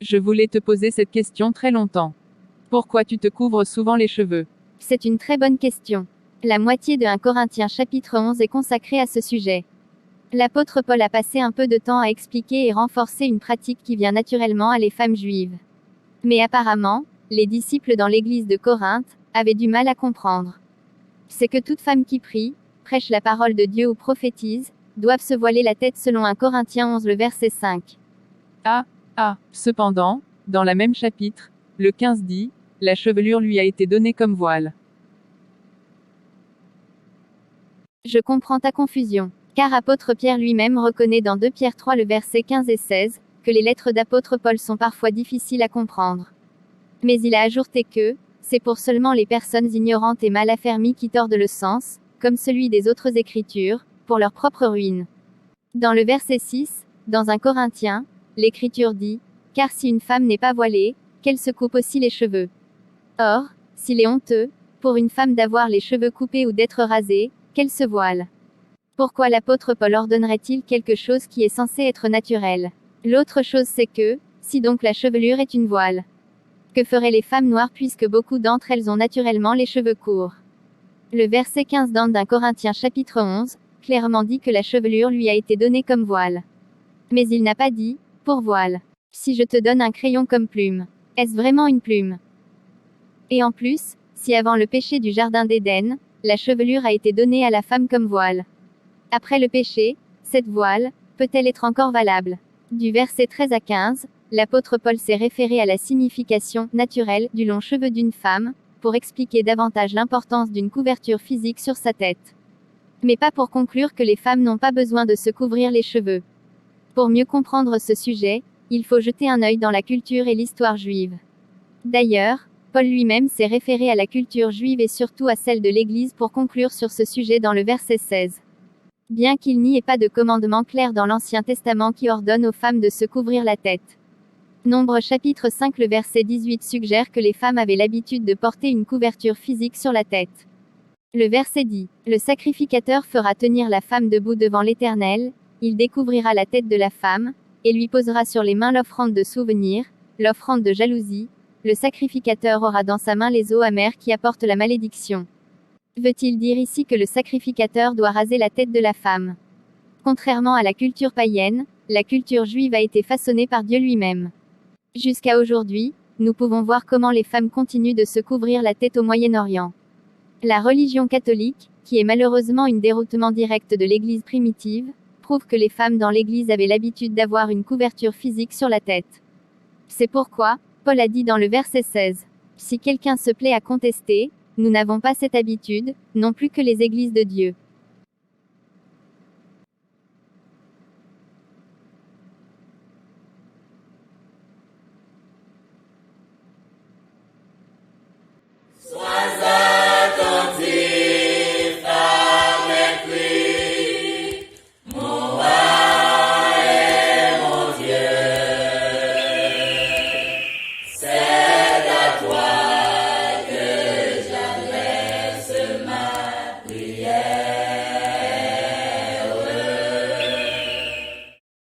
Je voulais te poser cette question très longtemps. Pourquoi tu te couvres souvent les cheveux? C'est une très bonne question. La moitié de 1 Corinthiens chapitre 11 est consacrée à ce sujet. L'apôtre Paul a passé un peu de temps à expliquer et renforcer une pratique qui vient naturellement à les femmes juives. Mais apparemment, les disciples dans l'église de Corinthe avaient du mal à comprendre. C'est que toute femme qui prie, prêche la parole de Dieu ou prophétise, doivent se voiler la tête selon 1 Corinthiens 11 le verset 5. Cependant, dans la même chapitre, le 15 dit, la chevelure lui a été donnée comme voile. Je comprends ta confusion. Car apôtre Pierre lui-même reconnaît dans 2 Pierre 3 le verset 15 et 16, que les lettres d'apôtre Paul sont parfois difficiles à comprendre. Mais il a ajouté que, c'est pour seulement les personnes ignorantes et mal affermies qui tordent le sens, comme celui des autres écritures, pour leur propre ruine. Dans le verset 6, dans 1 Corinthiens, l'écriture dit, car si une femme n'est pas voilée, qu'elle se coupe aussi les cheveux. Or, s'il est honteux, pour une femme d'avoir les cheveux coupés ou d'être rasée, qu'elle se voile. Pourquoi l'apôtre Paul ordonnerait-il quelque chose qui est censé être naturel? L'autre chose c'est que, si donc la chevelure est une voile, que feraient les femmes noires puisque beaucoup d'entre elles ont naturellement les cheveux courts? Le verset 15 d'A Corinthiens chapitre 11, clairement dit que la chevelure lui a été donnée comme voile. Mais il n'a pas dit, pour voile. Si je te donne un crayon comme plume, est-ce vraiment une plume? Et en plus, si avant le péché du jardin d'Éden, la chevelure a été donnée à la femme comme voile, après le péché, cette voile, peut-elle être encore valable? Du verset 13 à 15, l'apôtre Paul s'est référé à la signification naturelle du long cheveu d'une femme, pour expliquer davantage l'importance d'une couverture physique sur sa tête. Mais pas pour conclure que les femmes n'ont pas besoin de se couvrir les cheveux. Pour mieux comprendre ce sujet, il faut jeter un œil dans la culture et l'histoire juive. D'ailleurs, Paul lui-même s'est référé à la culture juive et surtout à celle de l'Église pour conclure sur ce sujet dans le verset 16. Bien qu'il n'y ait pas de commandement clair dans l'Ancien Testament qui ordonne aux femmes de se couvrir la tête. Nombre chapitre 5 le verset 18 suggère que les femmes avaient l'habitude de porter une couverture physique sur la tête. Le verset dit, le sacrificateur fera tenir la femme debout devant l'Éternel, il découvrira la tête de la femme, et lui posera sur les mains l'offrande de souvenir, l'offrande de jalousie, le sacrificateur aura dans sa main les eaux amères qui apportent la malédiction. Veut-il dire ici que le sacrificateur doit raser la tête de la femme? Contrairement à la culture païenne, la culture juive a été façonnée par Dieu lui-même. Jusqu'à aujourd'hui, nous pouvons voir comment les femmes continuent de se couvrir la tête au Moyen-Orient. La religion catholique, qui est malheureusement une déroutement direct de l'Église primitive, prouve que les femmes dans l'Église avaient l'habitude d'avoir une couverture physique sur la tête. C'est pourquoi, Paul a dit dans le verset 16, si quelqu'un se plaît à contester, nous n'avons pas cette habitude, non plus que les églises de Dieu.